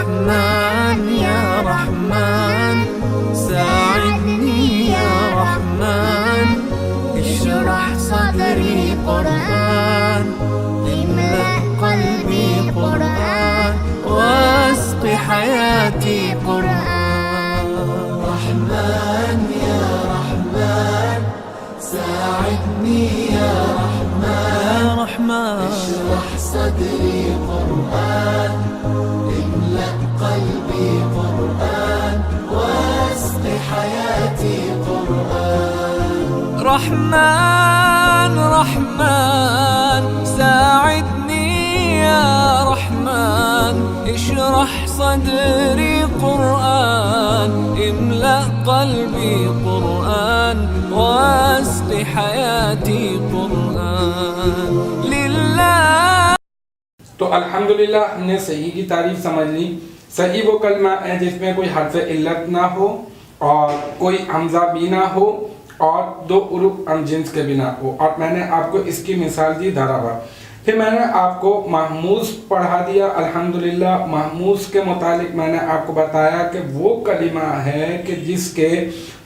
رحمن يا رحمن ساعدني يا رحمن اشرح صدري قرآن املأ قلبي قرآن واسق حياتي قرآن رحمن يا رحمن ساعدني يا رحمن اشرح صدري قرآن املأ قلبي قرآن واسق حياتي قرآن رحمن رحمن ساعدني يا رحمن اشرح صدري قرآن املأ قلبي قرآن واسق حياتي قرآن لله. تو الحمدللہ ہم نے صحیح کی تعریف سمجھ لی. صحیح وہ کلمہ ہے جس میں کوئی حرف علت نہ ہو اور کوئی حمزہ بھی نہ ہو اور دو حروف ہم جنس کے بھی نہ ہو. اور میں نے آپ کو اس کی مثال دی دھرابا. پھر میں نے آپ کو محموز پڑھا دیا. الحمدللہ محموز کے متعلق میں نے آپ کو بتایا کہ وہ کلمہ ہے کہ جس کے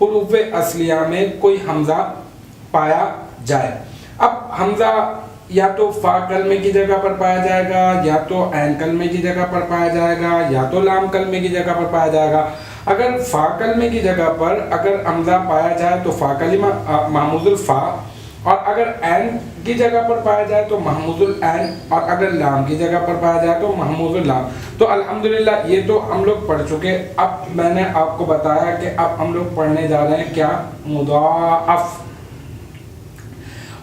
حروف اصلیہ میں کوئی حمزہ پایا جائے. اب حمزہ یا تو فا کلمے کی جگہ پر پایا جائے گا, یا تو عین کلمے کی جگہ پر پایا جائے گا, یا تو لام کلمے کی جگہ پر پایا جائے گا. اگر فا کلمے کی جگہ پر اگر حمزہ پایا جائے تو فا کلمہ محموز الفا, اور اگر عین کی جگہ پر پایا جائے تو محموز العین, اور اگر لام کی جگہ پر پایا جائے تو محموز اللام. تو الحمدللہ یہ تو ہم لوگ پڑھ چکے. اب میں نے آپ کو بتایا کہ اب ہم لوگ پڑھنے جا رہے ہیں کیا, مضاعف.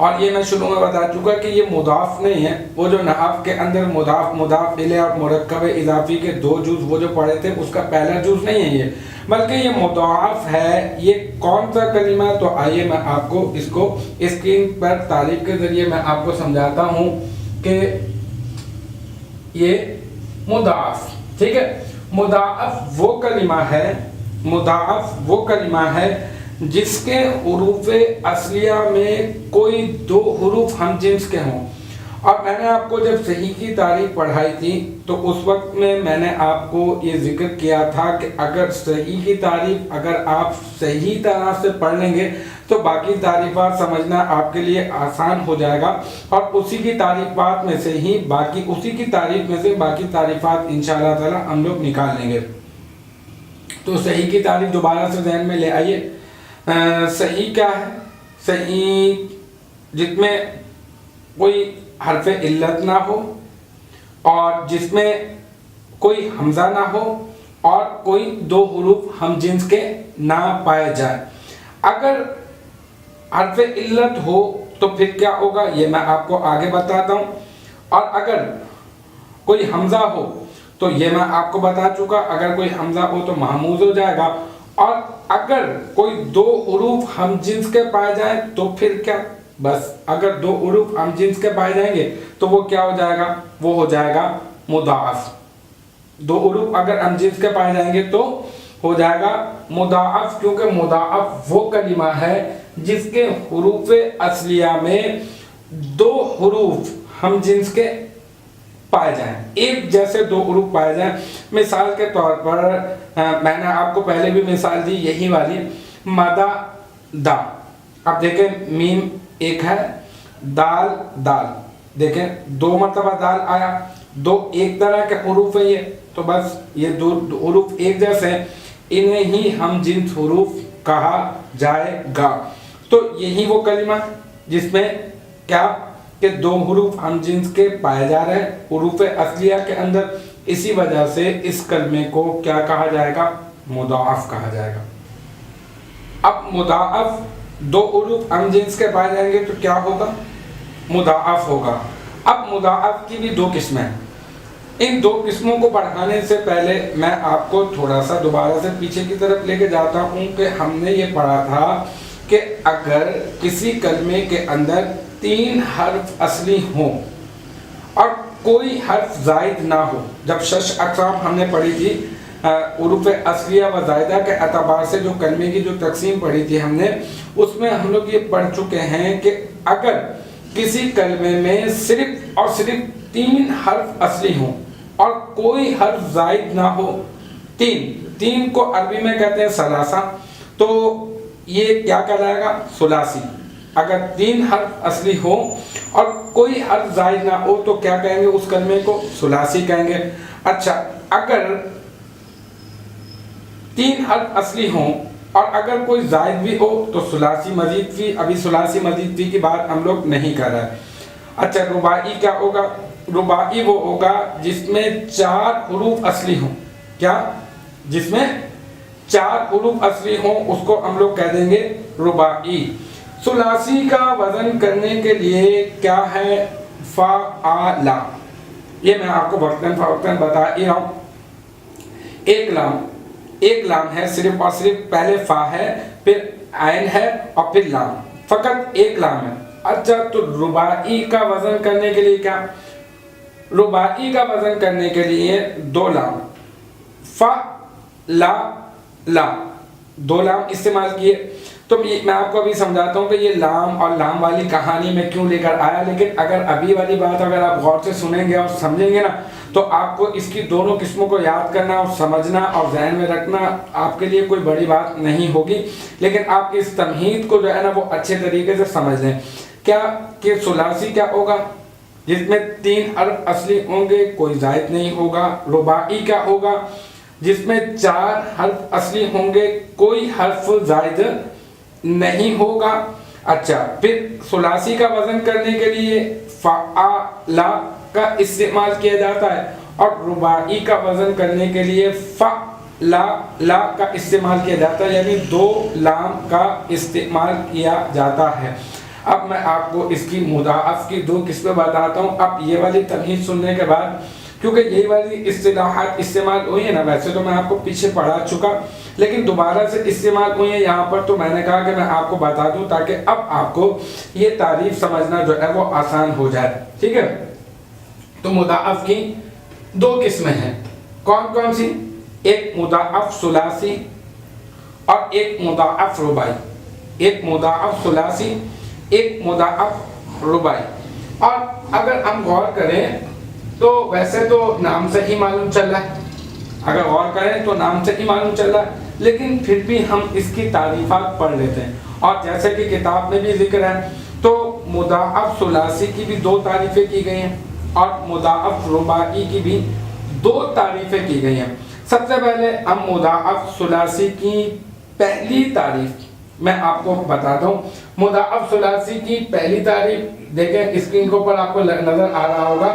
اور یہ میں شروع میں بتا چکا کہ یہ مضاف نہیں ہے. وہ جو نحو کے اندر مضاف, مضاف الیہ اور مرکب اضافی کے دو جز وہ جو پڑھے تھے اس کا پہلا جز نہیں ہے یہ, بلکہ یہ مضاعف ہے. یہ کون سا کلمہ ہے؟ تو آئیے میں آپ کو اس کو اسکرین پر تعریف کے ذریعے میں آپ کو سمجھاتا ہوں کہ یہ مضاعف, ٹھیک ہے. مضاعف وہ کلمہ ہے جس کے حروف اصلیہ میں کوئی دو حروف ہم جنس کے ہوں. اور میں نے آپ کو جب صحیح کی تعریف پڑھائی تھی تو اس وقت میں نے آپ کو یہ ذکر کیا تھا کہ اگر صحیح کی تعریف اگر آپ صحیح طرح سے پڑھ لیں گے تو باقی تعریفات سمجھنا آپ کے لیے آسان ہو جائے گا, اور اسی کی تعریفات میں سے باقی تعریفات انشاءاللہ تعالی ہم لوگ نکال لیں گے. تو صحیح کی تعریف دوبارہ سے ذہن میں لے آئیے. صحیح کیا ہے؟ صحیح جس میں کوئی حرف علت نہ ہو اور جس میں کوئی حمزہ نہ ہو اور کوئی دو حروف ہم جنس کے نہ پائے جائیں. اگر حرف علت ہو تو پھر کیا ہوگا یہ میں آپ کو آگے بتاتا ہوں, اور اگر کوئی حمزہ ہو تو یہ میں آپ کو بتا چکا, اگر کوئی حمزہ ہو تو محموز ہو جائے گا. اور اگر کوئی دو حروف ہم جنس کے پائے جائیں تو پھر کیا, بس اگر دو حروف ہم جنس کے پائے جائیں گے تو وہ کیا ہو جائے گا, وہ ہو جائے گا مضاعف. دو حروف اگر ہم جنس کے پائے جائیں گے تو ہو جائے گا مضاعف, کیونکہ مضاعف وہ کلمہ ہے جس کے حروف اصلیہ میں دو حروف ہم جنس کے پائے جائیں, ایک جیسے دو حروف پائے جائیں. مثال کے طور پر میں نے آپ کو پہلے بھی مثال دی یہی والی, مدا دا. اب دیکھیں میم ایک ہے, دال دال, دیکھیں دو مرتبہ دال آیا, دو ایک طرح کے حروف ہیں یہ, تو بس یہ دو حروف ایک جیسے ہیں, انہیں ہی ہم جنس حروف کہا جائے گا. تو یہی وہ کلمہ جس میں کیا کہ دو حروف ہم جنس کے پائے جا رہے ہیں حروف اصلیہ کے اندر, اسی وجہ سے اس کلمے کو کیا کہا جائے گا, مضاعف کہا جائے گا. اب مضاعف دو حروف ہم جنس کے پائے جائیں گے تو کیا ہوگا, مضاعف ہوگا. اب مضاعف کی بھی دو قسمیں ہیں. ان دو قسموں کو پڑھانے سے پہلے میں آپ کو تھوڑا سا دوبارہ سے پیچھے کی طرف لے کے جاتا ہوں کہ ہم نے یہ پڑھا تھا کہ اگر کسی کلمے کے اندر 3 حرف اصلی ہوں اور کوئی حرف زائد نہ ہو, جب 6 اقسام ہم نے پڑھی تھی حروف اصلیہ و زائدہ کے اعتبار سے جو کلمے کی جو تقسیم پڑھی تھی ہم نے, اس میں ہم لوگ یہ پڑھ چکے ہیں کہ اگر کسی کلمے میں صرف اور صرف 3 حرف اصلی ہوں اور کوئی حرف زائد نہ ہو. تین کو عربی میں کہتے ہیں ثلاثہ، تو یہ کیا کہلائے گا؟ ثلاثی. اگر 3 حرف اصلی ہو اور کوئی حرف زائد نہ ہو تو کیا کہیں گے اس کلمے کو؟ ثلاثی کہیں گے. اچھا، اگر 3 حرف اصلی ہوں اور اگر کوئی زائد بھی ہو تو ثلاثی مزید فی. ابھی ثلاثی مزید فی کی بات ہم لوگ نہیں کر رہے. اچھا، رباعی کیا ہوگا؟ رباعی وہ ہوگا جس میں 4 حروف اصلی ہوں. کیا؟ جس میں 4 حروف اصلی ہوں اس کو ہم لوگ کہہ دیں گے رباعی. ثلاثی کا وزن کرنے کے لیے کیا ہے؟ فعال. یہ میں آپ کو وقتاً فوقتاً بتا ہی رہا ہوں. ایک لام ہے صرف اور صرف، پہلے فا ہے، پھر عین ہے اور پھر لام. فقط ایک لام ہے. اچھا، تو رباعی کا وزن کرنے کے لیے کیا؟ رباعی کا وزن کرنے کے لیے 2 لام، فا لا لا، 2 لام استعمال کیے. تو میں آپ کو ابھی سمجھاتا ہوں کہ یہ لام اور لام والی کہانی میں کیوں لے کر آیا. لیکن اگر ابھی والی بات اگر آپ غور سے سنیں گے اور سمجھیں گے نا تو آپ کو اس کی دونوں قسموں کو یاد کرنا اور سمجھنا اور ذہن میں رکھنا آپ کے لیے کوئی بڑی بات نہیں ہوگی. لیکن آپ اس تمہید کو جو ہے نا وہ اچھے طریقے سے سمجھ لیں. کیا کہ ثلاثی کیا ہوگا؟ جس میں 3 حرف اصلی ہوں گے، کوئی زائد نہیں ہوگا. رباعی کیا ہوگا؟ جس میں 4 حرف اصلی ہوں گے، کوئی حرف زائد نہیں ہوگا. اچھا، پھر ثلاثی کا وزن کرنے کے لیے فعال کا استعمال کیا جاتا ہے اور رباعی کا وزن کرنے کے لیے فعلا کا استعمال کیا جاتا ہے، یعنی 2 لام کا استعمال کیا جاتا ہے. اب میں آپ کو اس کی مضاعف کی 2 قسمیں بتاتا ہوں. اب یہ والی تمہید سننے کے بعد، کیونکہ یہ والی اصطلاحات استعمال ہوئی ہیں نا، ویسے تو میں آپ کو پیچھے پڑھا چکا لیکن دوبارہ سے استعمال ہوئی ہیں یہاں پر، تو میں نے کہا کہ میں آپ کو بتا دوں تاکہ اب آپ کو یہ تعریف سمجھنا جو ہے وہ آسان ہو جائے. ٹھیک ہے؟ تو مضاعف کی 2 قسمیں ہیں. کون کون سی؟ ایک مضاعف ثلاثی اور ایک مضاعف رباعی. ایک مضاعف ثلاثی، ایک مضاعف رباعی. اور اگر ہم غور کریں تو ویسے تو نام سے ہی معلوم چل رہا ہے، اگر غور کریں تو نام سے ہی معلوم چل رہا ہے، لیکن پھر بھی ہم اس کی تعریفات پڑھ لیتے ہیں. اور جیسے کہ کتاب میں بھی ذکر ہے تو مضاعف ثلاثی کی بھی 2 تعریفیں کی گئی ہیں اور مضاعف رباعی کی بھی 2 تعریفیں کی گئی ہیں. سب سے پہلے ہم مضاعف ثلاثی کی پہلی تعریف میں آپ کو بتاتا ہوں. مضاعف ثلاثی کی پہلی تعریف دیکھیں اسکرین کے اوپر آپ کو نظر آ رہا ہوگا.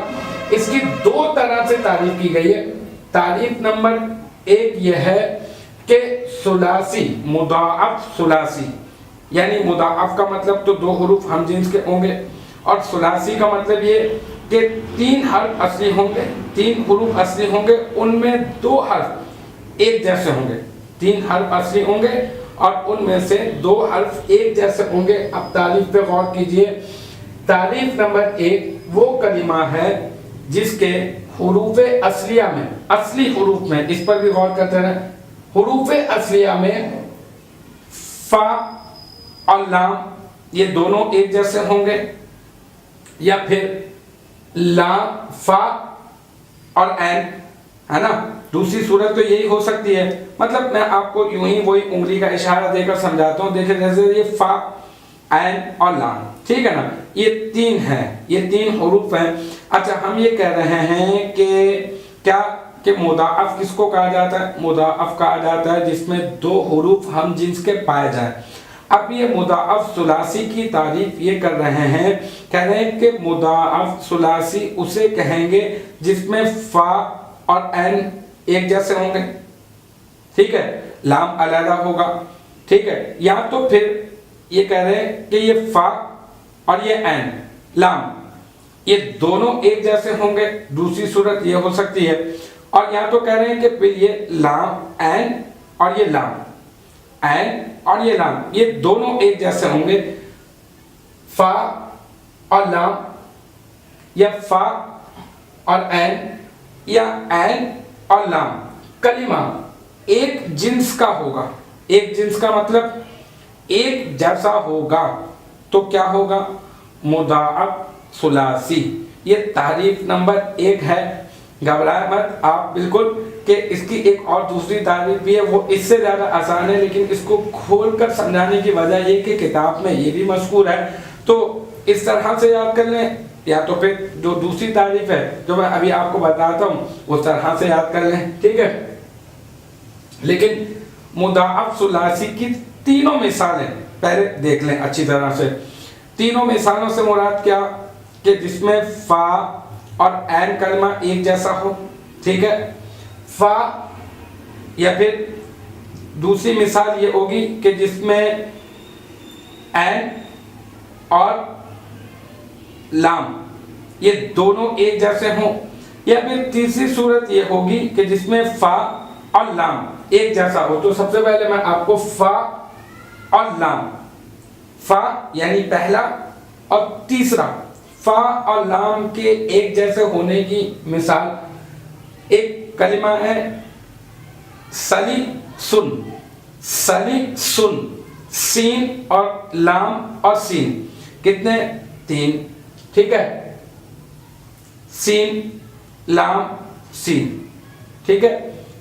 اس کی 2 طرح سے تعریف کی گئی ہے. تعریف نمبر 1 یہ ہے کہ ثلاثی، مضاعف ثلاثی یعنی مضاعف کا مطلب تو 2 حروف ہم جنس کے ہوں گے اور ثلاثی کا مطلب یہ کہ 3 حرف اصلی ہوں گے، 3 حروف اصلی ہوں گے، ان میں 2 حرف ایک جیسے ہوں گے. 3 حرف اصلی ہوں گے اور ان میں سے 2 حرف ایک جیسے ہوں گے. اب تعریف پہ غور کیجئے. تعریف نمبر 1 وہ کلمہ ہے جس کے حروف اصلیہ میں، اصلی حروف میں، اس پر بھی غور کرتے رہیں، حروف اصلیہ میں فا اور لام یہ دونوں ایک جیسے ہوں گے، یا پھر لام فا اور عین، ہے نا. دوسری صورت تو یہی ہو سکتی ہے. مطلب میں آپ کو یوں ہی وہی انگلی کا اشارہ دے کر سمجھاتا ہوں. دیکھیں جیسے یہ فا، عین اور لام، ٹھیک ہے نا، یہ 3 ہیں، یہ 3 حروف ہیں. اچھا، ہم یہ کہہ رہے ہیں کہ کیا کہ مضاعف کس کو کہا جاتا ہے؟ مضاعف کہا جاتا ہے جس میں 2 حروف ہم جنس کے پائے جائیں. اب یہ مضاعف ثلاثی کی تعریف یہ کر رہے ہیں، کہہ رہے ہیں کہ مضاعف ثلاثی اسے کہیں گے جس میں فا اور عین ایک جیسے ہوں گے، ٹھیک ہے، لام علیحدہ ہوگا، ٹھیک ہے. یا تو پھر یہ کہہ رہے ہیں کہ یہ فا اور یہ عین، لام، یہ دونوں ایک جیسے ہوں گے. دوسری صورت یہ ہو سکتی ہے. اور یا تو کہہ رہے ہیں کہ پھر یہ لام عین اور یہ لام، عین اور یہ لام، یہ دونوں ایک جیسے ہوں گے. فا اور لام یا فا اور عین یا عین اور لام کلمہ ایک جنس کا ہوگا. ایک جنس کا مطلب ایک جیسا ہوگا تو کیا ہوگا؟ مضاعف ثلاثی. یہ تعریف نمبر 1 ہے گھبرائے مت آپ بالکل کہ اس کی ایک اور دوسری تعریف بھی ہے، وہ اس سے زیادہ آسان ہے، لیکن اس کو کھول کر سمجھانے کی وجہ یہ کہ کتاب میں یہ بھی مذکور ہے، تو اس طرح سے یاد کر لیں، یا تو پھر جو دوسری تعریف ہے جو میں ابھی آپ کو بتاتا ہوں اس طرح سے یاد کر لیں، ٹھیک ہے۔ لیکن مضاعف ثلاثی کی تینوں مثالیں پہلے دیکھ لیں اچھی طرح سے۔ تینوں مثالوں سے مراد کیا کہ جس میں فا اور عین کلمہ ایک جیسا ہو، ٹھیک ہے۔ فا یا پھر دوسری مثال یہ ہوگی کہ جس میں عین اور لام یہ دونوں ایک جیسے ہوں، یا پھر تیسری صورت یہ ہوگی کہ جس میں فا اور لام ایک جیسا ہو۔ تو سب سے پہلے میں آپ کو فا اور لام، فا یعنی پہلا اور تیسرا، فا اور لام کے ایک جیسے ہونے کی مثال، ایک کلمہ ہے سلی سن، سلی سن، سین اور لام اور سین کتنے؟ 3، ٹھیک ہے، سین لام سین، ٹھیک ہے۔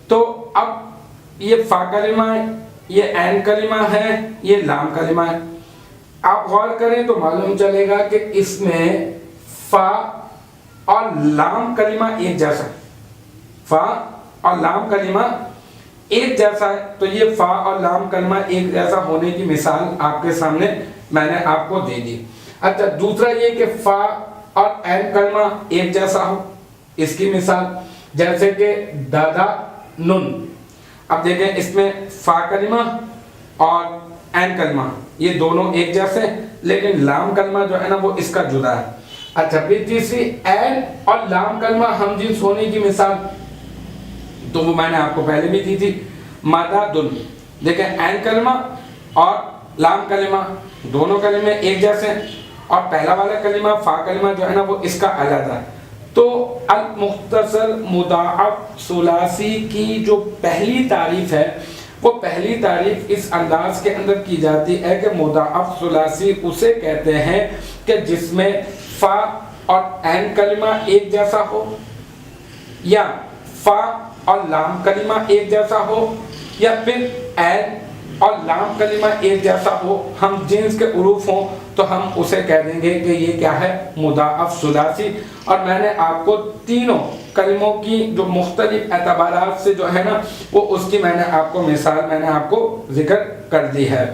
تو اب یہ فا کلمہ ہے، یہ عین کلمہ ہے، یہ لام کلمہ ہے۔ آپ غور کریں تو معلوم چلے گا کہ اس میں فا اور لام کلمہ ایک جیسا ہے، فا اور لام کلمہ ایک جیسا ہے، تو یہ فا اور لام کلمہ ایک جیسا ہونے کی مثال آپ کے سامنے میں نے آپ کو دے دی۔ اچھا، دوسرا یہ کہ فا اور عین کلمہ ایک جیسا ہو، اس کی مثال جیسے کہ دادا نن۔ اب دیکھیں اس میں فا کلمہ اور عین کلمہ یہ دونوں ایک جیسے، لیکن لام کلمہ جو ہے نا وہ اس کا جدا ہے۔ اچھا، پھر تیسری عین اور لام کلمہ ہم جنس ہونے کی مثال تو وہ میں نے آپ کو پہلے بھی دی تھی، مادا دن۔ دیکھیں عین کلمہ اور لام کلمہ دونوں کلمے ایک جیسے، اور پہلا والا کلمہ فا کلمہ جو ہے نا وہ اس کا علیحدہ ہے۔ تو المختصر مضاعف ثلاثی کی جو پہلی تعریف ہے، وہ پہلی تعریف اس انداز کے اندر کی جاتی ہے کہ مضاعف ثلاثی اسے کہتے ہیں کہ جس میں فا اور عین کلمہ ایک جیسا ہو، یا فا اور لام کلمہ ایک جیسا ہو، یا پھر عین اور لام کلمہ ایک جیسا ہو، ہم جنس کے حروف ہوں تو ہم اسے کہہ دیں گے کہ یہ کیا ہے؟ مضاعف ثلاثی۔ اور میں نے آپ کو تینوں کلموں کی جو مختلف اعتبارات سے جو ہے نا وہ اس کی میں نے آپ کو مثال میں نے آپ کو ذکر کر دی ہے۔